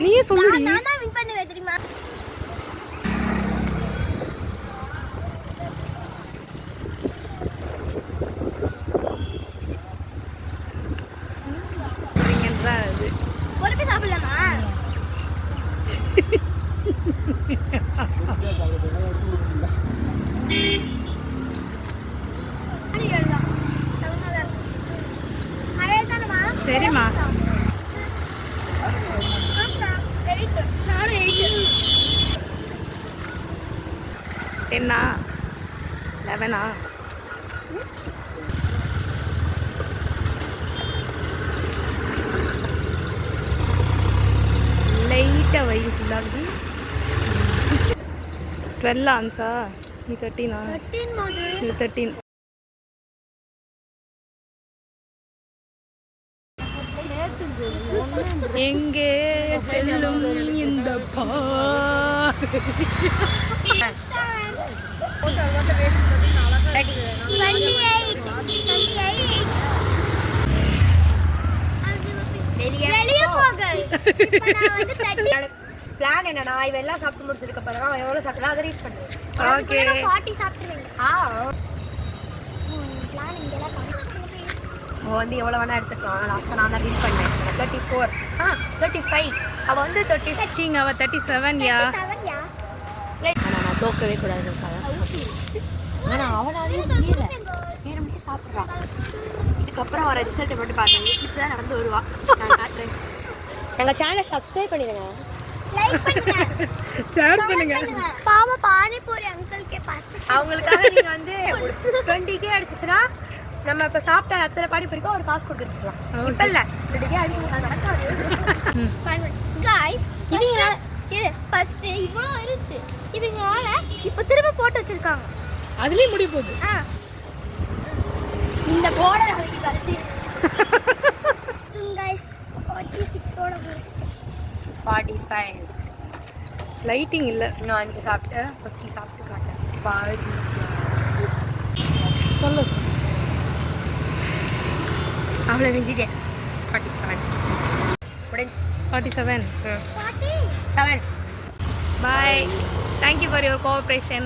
நீயே சொல்லுடி. நான் தான் வின் பண்ணுவேன் தெரியுமா? அது ஒரு பே சாப்பிடலாமா? சரிம்மா. டென்னா 11ஆ? லைட்டாக வயிறு ஃபுல்லாகுது. 12 ஆன்ஸா? நீ 13ஆ? நீ 13. எங்கே செல்லும் இந்த பிளான் என்னன்னா இவெல்லாம் சாப்பிட்டு முடிச்சதுக்கு அப்புறம் எவ்வளவு சாப்பிட்டா அதை ரீச் பண்ணுவேன். ஓகே 40 சாப்பிட்டுருவீங்க. பிளான் இங்கெல்லாம் வந்து எவ்வளோ வேணா எடுத்துக்கலாம். லாஸ்ட்டாக நான் தான் வின் பண்ணேன். 34 35 அவள் வந்து 36 அவள் 37யா? ஆனால் நான் தோக்கவே கூடாது. ஆனால் அவனாலே முடியல. 7 மணிக்கு சாப்பிட்றான். இதுக்கப்புறம் வர ரிசல்ட்டை மட்டும் பாருங்க. இப்படி தான் நடந்து வருவா. நான் காட்டுறேன். எங்கள் சேனலை சப்ஸ்கிரைப் பண்ணிடுங்க, லைக் பண்ணுங்க, ஷேர் பண்ணுங்க. பாவம் பானிபூரி அங்கிள்கே பசி. அவங்களுக்காக நீங்கள் வந்து 20K அடிச்சிச்சுன்னா நம்ம இப்போ சாப்பிட்ட அத்தனை பானிபூரிக்கும் ஒரு காசு கொடுத்துருக்கலாம். இப்போ இல்லை 20K அடிக்க நடக்காது. இவங்க ஃபர்ஸ்ட் இவ்வளோ இருந்துச்சு, இவங்களால இப்போ திரும்ப போட்டு வச்சிருக்காங்க. அதுலேயும் முடிய போகுது. இந்த போர்டை நாளைக்கு கழிச்சு 46ஓட முடிச்சிட்டேன். 45 லைட்டிங் இல்லை. இன்னும் 5 சாப்பிட்டு 50 சாப்பிட்டு காட்டேன். பாதி சொல்லு. அவ்வளோ மிஞ்சிட்டேன். 47 முடிஞ்சு. 47. 7. Bye. Thank you for your cooperation.